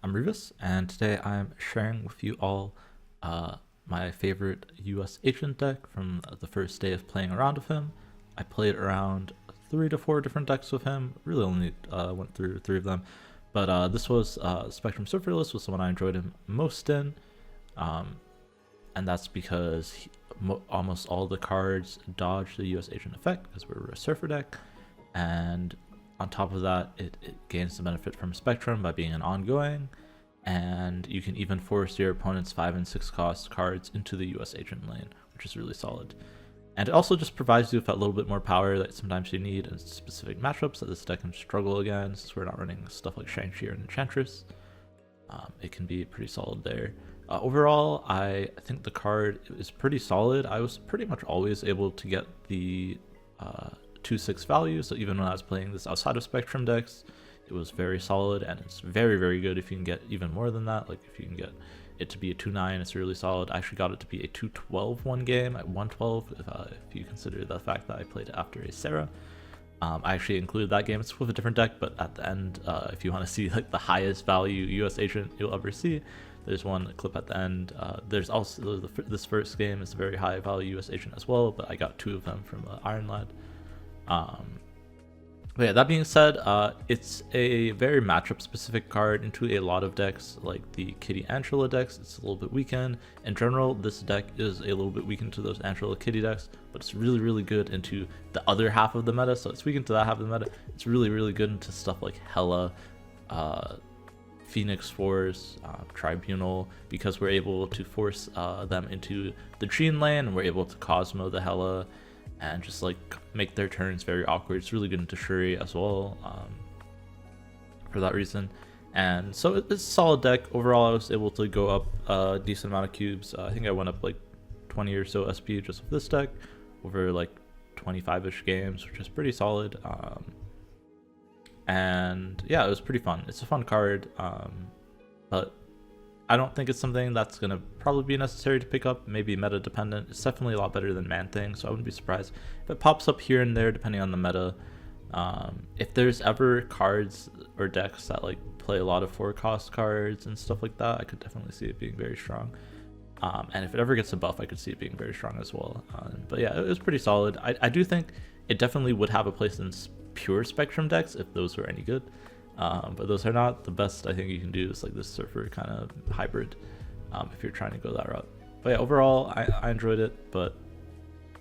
I'm Rivas, and today I'm sharing with you all my favorite USAgent deck from the first day of playing around with him. I played around 3 to 4 different decks with him, really only went through 3 of them, but this was Spectrum Surferless was the one I enjoyed him most in, and that's because almost all the cards dodge the USAgent effect because we're a Surfer deck, and on top of that, it gains the benefit from Spectrum by being an ongoing, and you can even force your opponent's 5 and 6 cost cards into the USAgent lane, which is really solid. And it also just provides you with that little bit more power that sometimes you need in specific matchups that this deck can struggle against, since we're not running stuff like Shang-Chi and Enchantress. It can be pretty solid there. Overall, I think the card is pretty solid. I was pretty much always able to get the 2/6 value, so even when I was playing this outside of Spectrum decks, it was very solid, and it's very, very good if you can get even more than that. Like if you can get it to be a 2/9, it's really solid. I actually got it to be a 2/12 one game at 112, if you consider the fact that I played after a Sarah. I actually included that game. It's with a different deck, but at the end, if you want to see like the highest value USAgent you'll ever see, there's one clip at the end. There's also this first game is a very high value USAgent as well, but I got 2 of them from Iron Lad. But yeah, that being said, it's a very matchup specific card into a lot of decks like the Kitty Angela decks. It's a little bit weakened. In general, this deck is a little bit weakened to those Angela Kitty decks, but it's really, really good into the other half of the meta. So it's weakened to that half of the meta. It's really, really good into stuff like Hela, Phoenix Force, Tribunal, because we're able to force them into the Gene lane, and we're able to Cosmo the Hela and just like make their turns very awkward. It's really good into Shuri as well, for that reason. And so it's a solid deck. Overall, I was able to go up a decent amount of cubes. I think I went up like 20 or so SP just with this deck over like 25-ish games, which is pretty solid. And yeah, it was pretty fun. It's a fun card, but I don't think it's something that's going to probably be necessary to pick up, maybe meta dependent. It's definitely a lot better than Man-Thing, so I wouldn't be surprised if it pops up here and there depending on the meta. If there's ever cards or decks that like play a lot of 4-cost cards and stuff like that, I could definitely see it being very strong. And if it ever gets a buff, I could see it being very strong as well. But yeah, it was pretty solid. I do think it definitely would have a place in pure Spectrum decks if those were any good. But those are not. The best I think you can do is like this Surfer kind of hybrid, if you're trying to go that route. But yeah, overall I enjoyed it, but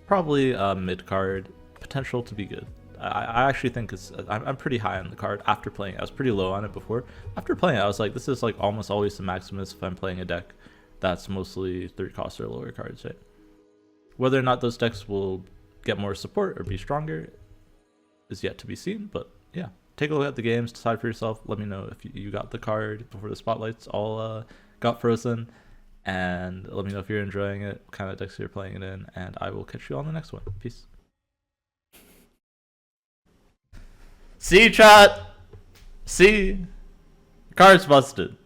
probably mid card, potential to be good. I actually think I'm pretty high on the card after playing it. I was pretty low on it before. After playing it, I was like, this is like almost always the Maximus if I'm playing a deck that's mostly 3-cost or lower cards, right? Whether or not those decks will get more support or be stronger is yet to be seen, but yeah. Take a look at the games, decide for yourself. Let me know if you got the card before the spotlights all got frozen, and let me know if you're enjoying it, what kind of decks you're playing it in, and I will catch you on the next one. Peace. See, chat! See? Card's busted.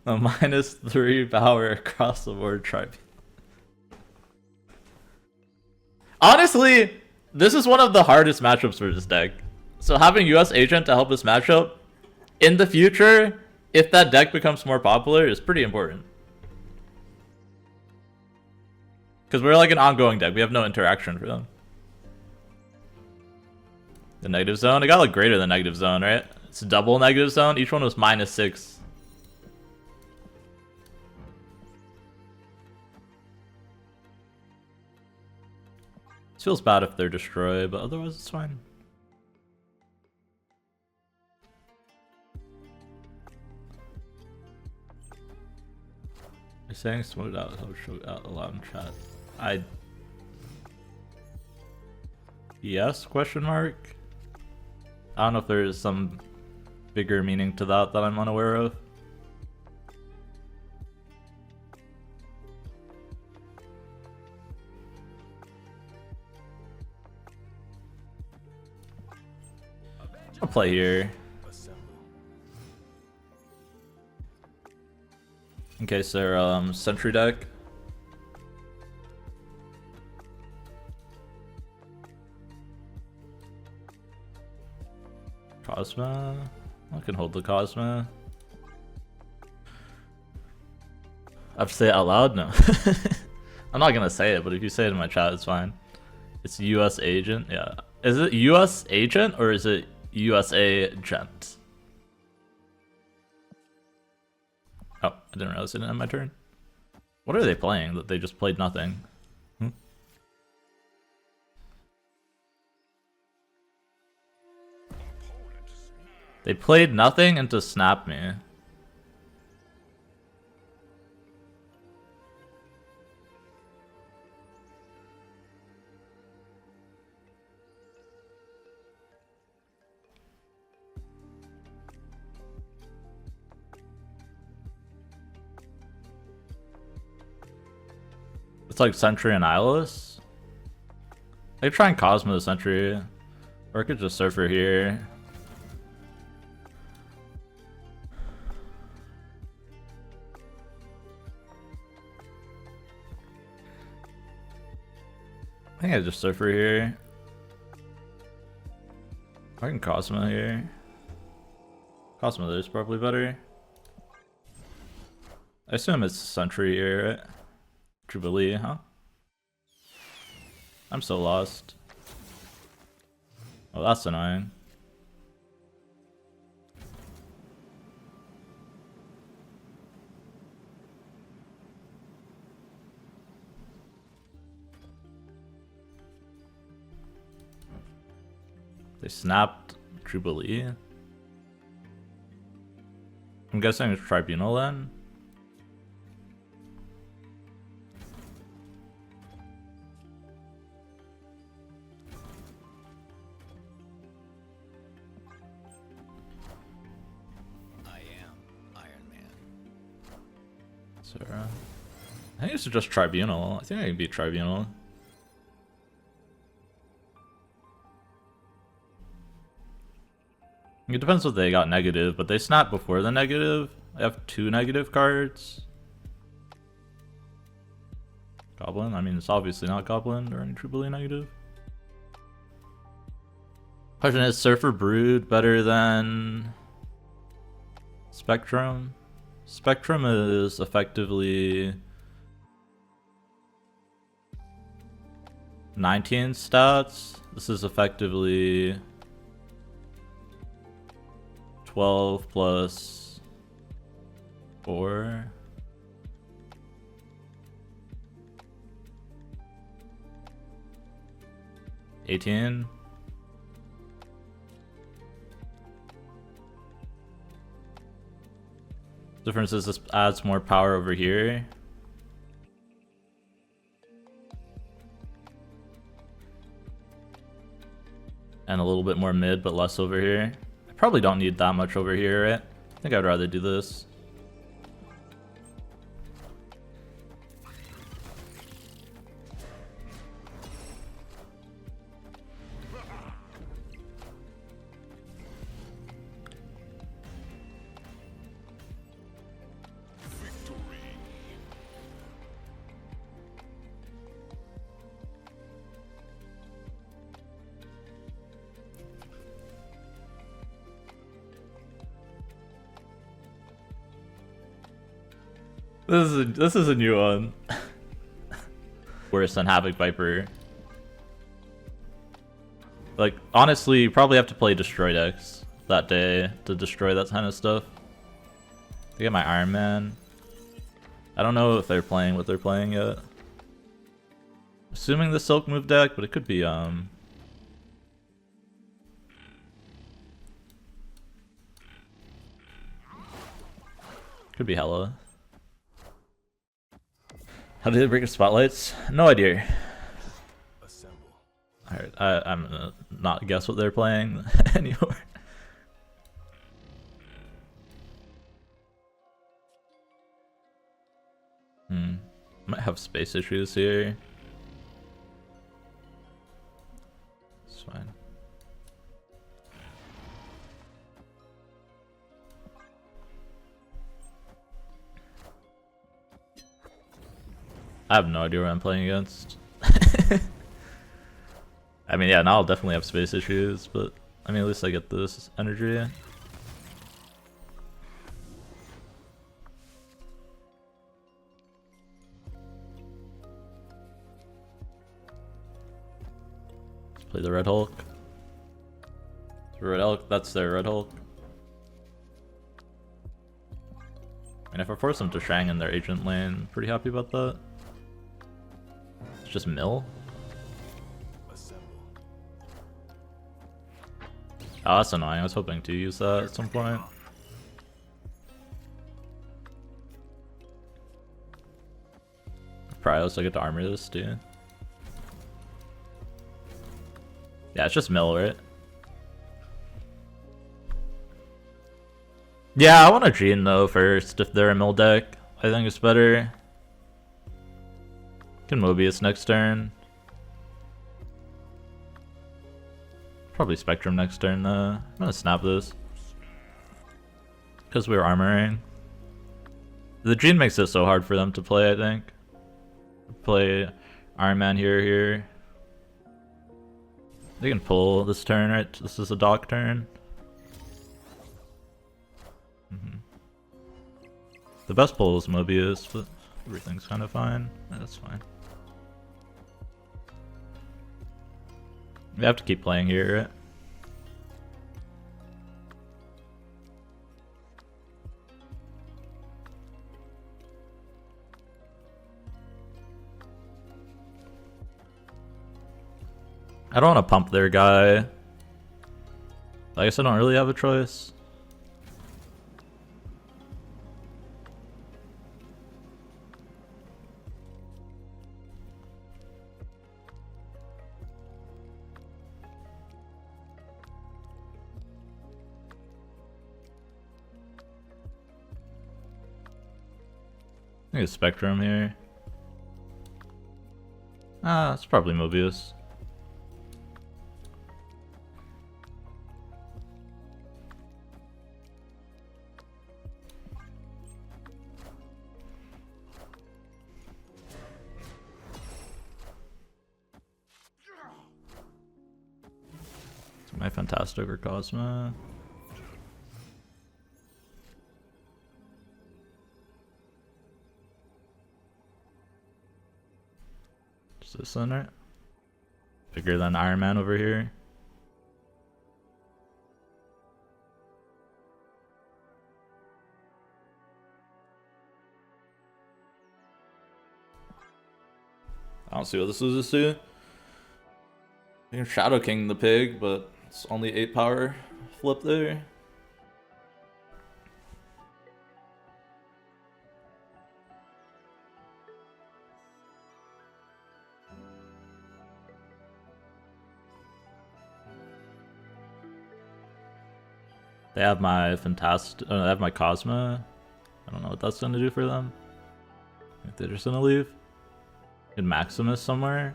A -3 power across the board tribe. Honestly, this is one of the hardest matchups for this deck. So having USAgent to help this matchup in the future, if that deck becomes more popular, is pretty important. Because we're like an ongoing deck. We have no interaction for them. The negative zone? It got like greater than negative zone, right? It's a double negative zone. Each one was -6. Feels bad if they're destroyed, but otherwise it's fine. You're saying smooth out, I'll show out aloud in chat. Yes, question mark? I don't know if there is some bigger meaning to that I'm unaware of. I'll play here. In case they're Sentry deck. Cosmo. I can hold the Cosmo. I have to say it out loud? No. I'm not gonna say it, but if you say it in my chat, it's fine. It's USAgent, yeah. Is it USAgent or is it USAgent? Oh, I didn't realize it didn't have my turn. What are they playing that they just played nothing? They played nothing and to snap me. It's like Sentry and Eyeless. I could try and Cosmo the Sentry, or I could just Surfer here. I think I just Surfer here. I can Cosmo here. Cosmo there is probably better. I assume it's Sentry here, right? Jubilee, huh? I'm so lost. Oh, that's annoying. They snapped Jubilee. I'm guessing it's Tribunal then. I think it's just Tribunal. I think I can beat Tribunal. It depends what they got negative, but they snapped before the negative. I have 2 negative cards. Goblin? I mean, it's obviously not Goblin or any Jubilee negative. Question is, Surfer Brood better than Spectrum? Spectrum is effectively 19 stats. This is effectively 12 plus 4. $18. Difference is this adds more power over here. And a little bit more mid, but less over here. I probably don't need that much over here, right? I think I'd rather do this. This is a new one. Worse than Havoc Viper. Like, honestly, you probably have to play Destroy decks that day to destroy that kind of stuff. I get my Iron Man. I don't know if they're playing what they're playing yet. Assuming the Silk Move deck, but it could be could be Hela. How did they break the spotlights? No idea. Alright, I'm gonna not guess what they're playing anymore. Might have space issues here. It's fine. I have no idea what I'm playing against. I mean, yeah, now I'll definitely have space issues, but I mean, at least I get this energy. Play the Red Hulk. Red Hulk, that's their Red Hulk. And if I force them to Shang in their agent lane, pretty happy about that. It's just mill. Oh, that's annoying. I was hoping to use that at some point. Prios, I get to armor this, dude. Yeah, it's just mill, right? Yeah, I want to Gene though first if they're a mill deck. I think it's better. Can Mobius next turn. Probably Spectrum next turn though. I'm gonna snap this. Because we were armoring. The Gene makes it so hard for them to play, I think. Play Iron Man here. They can pull this turn, right? This is a dock turn. The best pull is Mobius, but everything's kind of fine. Yeah, that's fine. We have to keep playing here, right? I don't want to pump their guy. I guess I don't really have a choice. I think it's Spectrum here. Ah, it's probably Mobius. My Fantastic or Cosma. Is this one right? Bigger than Iron Man over here. I don't see what this loses to. You can Shadow King the pig, but it's only 8 power flip there. They have my Fantastic. Oh, they have my Cosma. I don't know what that's gonna do for them. I think they're just gonna leave. In Maximus somewhere.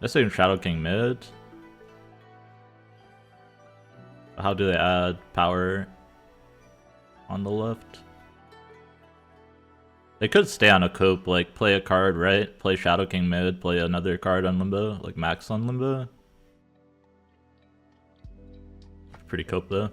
I say Shadow King mid. How do they add power on the left? They could stay on a cope, like play a card, right? Play Shadow King mid, play another card on Limbo, like Max on Limbo. Pretty cope though.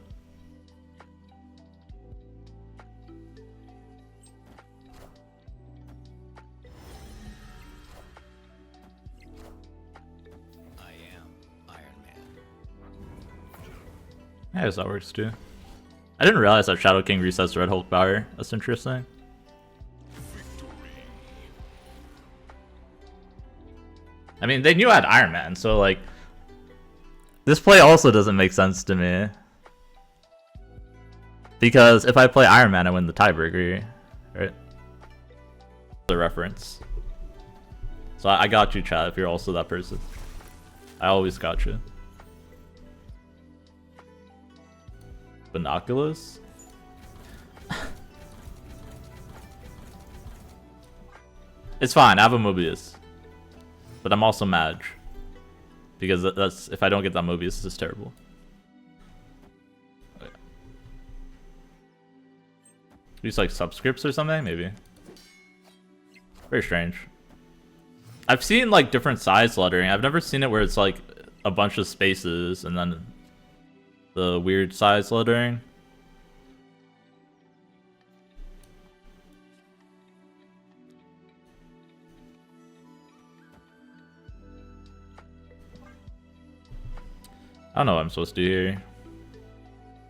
I guess that works too. I didn't realize that Shadow King resets Red Hulk power. That's interesting. I mean, they knew I had Iron Man, so like... This play also doesn't make sense to me. Because if I play Iron Man, I win the tiebreaker, right? The reference. So I got you, chat, if you're also that person. I always got you. Binoculars? It's fine, I have a Mobius. But I'm also mad. Because that's if I don't get that Mobius, this is terrible. Okay. Use like subscripts or something, maybe. Very strange. I've seen like different size lettering. I've never seen it where it's like a bunch of spaces and then the weird size lettering. I don't know what I'm supposed to do here.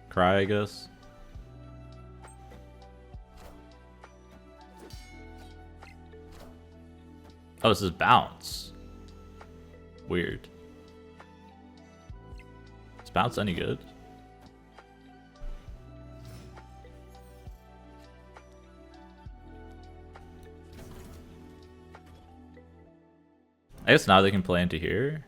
Cry, I guess. Oh, this is bounce. Weird. Is bounce any good? I guess now they can play into here.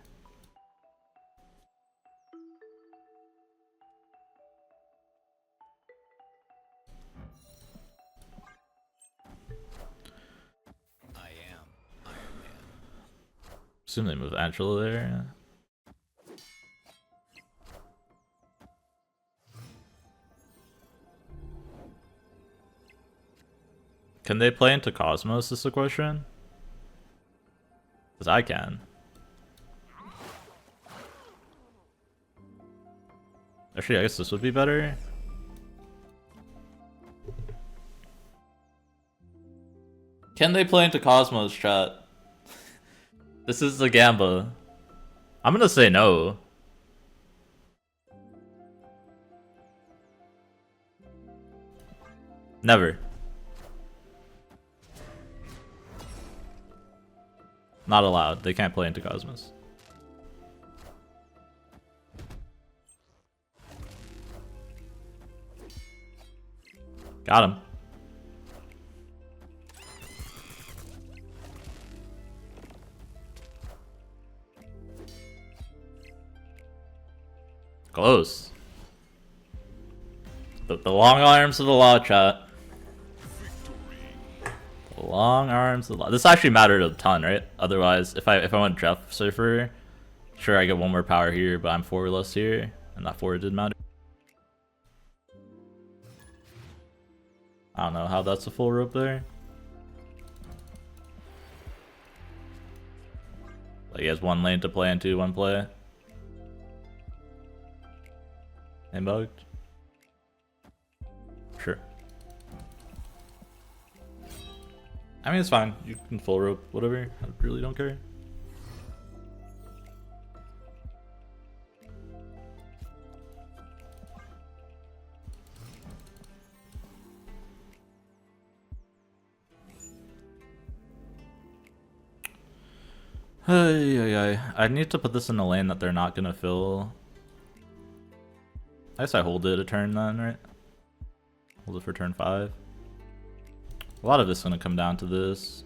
Assume they move Angela there. Can they play into Cosmos is the question? Because I can. Actually, I guess this would be better. Can they play into Cosmos, chat? This is the Gamba. I'm gonna say no. Never. Not allowed. They can't play into Cosmos. Got him. Close. The long arms of the law, chat. The long arms of the law. This actually mattered a ton, right? Otherwise, if I went Jeff Surfer, sure I get one more power here, but I'm 4 less here, and that 4 did matter. I don't know how that's a full rope there. Like he has one lane to play into, one play. And bugged? Sure. I mean, it's fine. You can full rope, whatever. I really don't care. I need to put this in a lane that they're not gonna fill. I guess I hold it a turn then, right? Hold it for turn 5. A lot of this is gonna come down to this.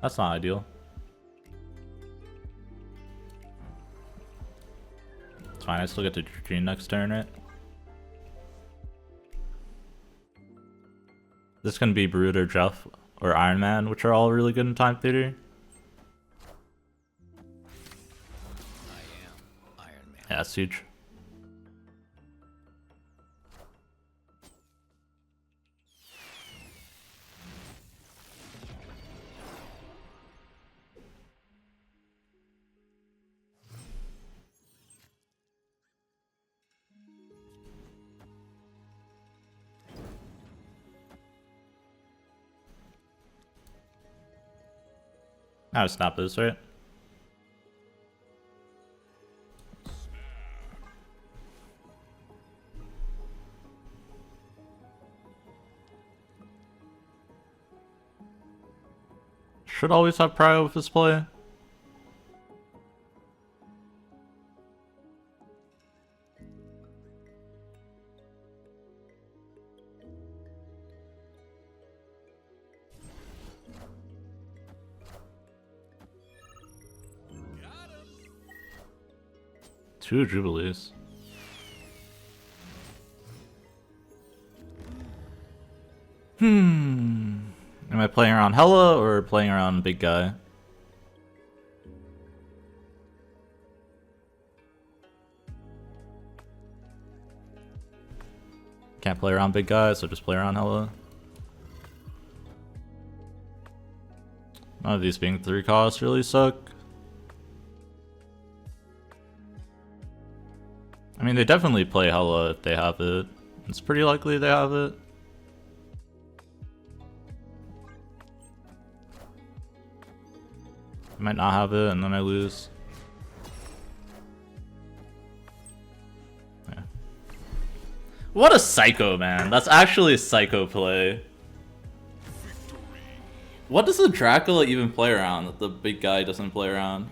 That's not ideal. It's fine, I still get to Dream next turn, right? This can be Brood or Jeff or Iron Man, which are all really good in Time Theater. Yeah, that's huge. I would snap this, right? Should always have prio with this play. Two Jubilees. Am I playing around Hela or playing around Big Guy? Can't play around Big Guy, so just play around Hela. None of these being 3 costs really suck. I mean, they definitely play Hela if they have it. It's pretty likely they have it. I might not have it, and then I lose. Yeah. What a psycho, man. That's actually a psycho play. What does the Dracula even play around that the big guy doesn't play around?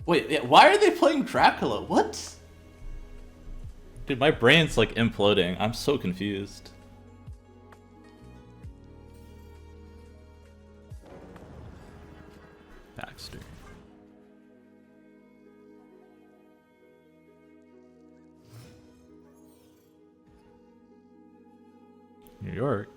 Wait, yeah, why are they playing Dracula? What? Dude, my brain's like imploding. I'm so confused. Baxter. New York.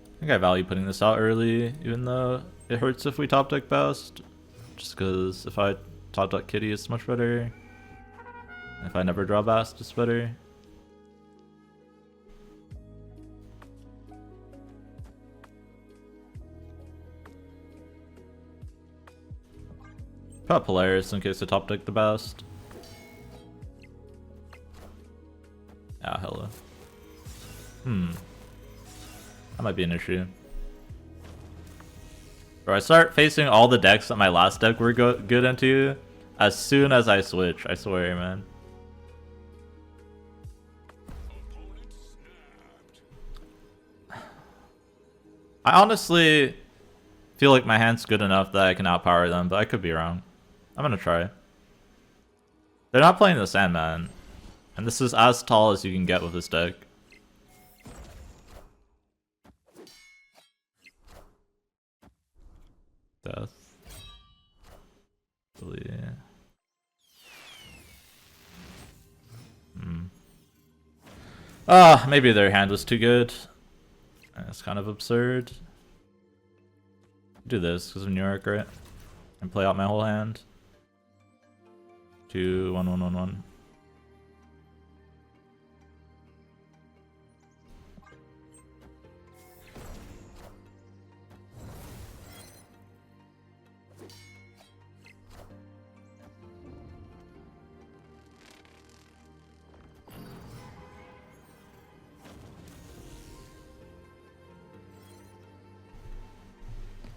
I think I value putting this out early, even though it hurts if we top deck best. Just because if I top deck Kitty, it's much better. If I never draw Bast, it's better. Put Polaris in case I top deck the Bast. Ah, Hela. That might be an issue. Bro, I start facing all the decks that my last deck were good into as soon as I switch, I swear, man. I honestly feel like my hand's good enough that I can outpower them, but I could be wrong. I'm gonna try. They're not playing the Sandman, and this is as tall as you can get with this deck. Death. Yeah. Maybe their hand was too good. That's kind of absurd. Do this because of New York, right? And play out my whole hand. 2, 1, 1, 1, 1.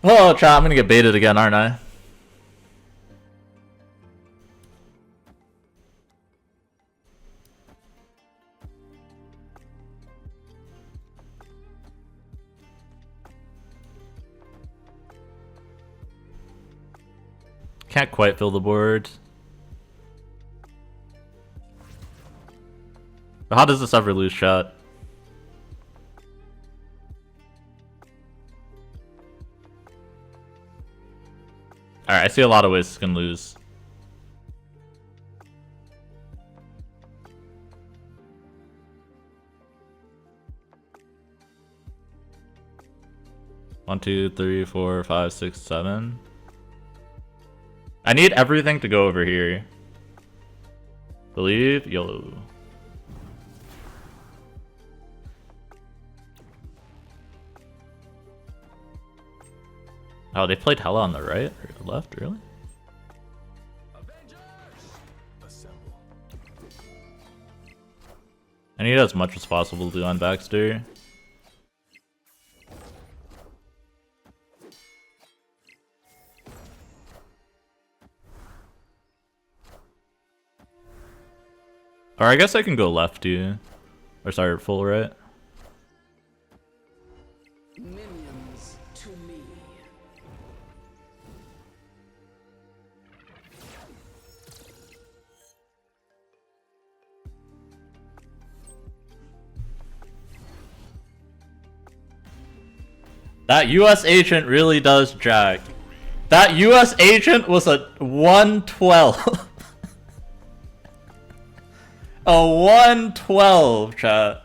Oh, chat, I'm gonna get baited again, aren't I? Can't quite fill the board. But how does this ever lose, chat? Alright, I see a lot of ways this can lose. One, two, three, 4, 5, 6, 7. I need everything to go over here. Believe yellow. Oh, they played Hela on the right or left, really? I need as much as possible to do on Baxter. Or I guess I can go left too. Or sorry, full right. Minions to me. That US agent really does jack. That US agent was a 112. A 112, chat.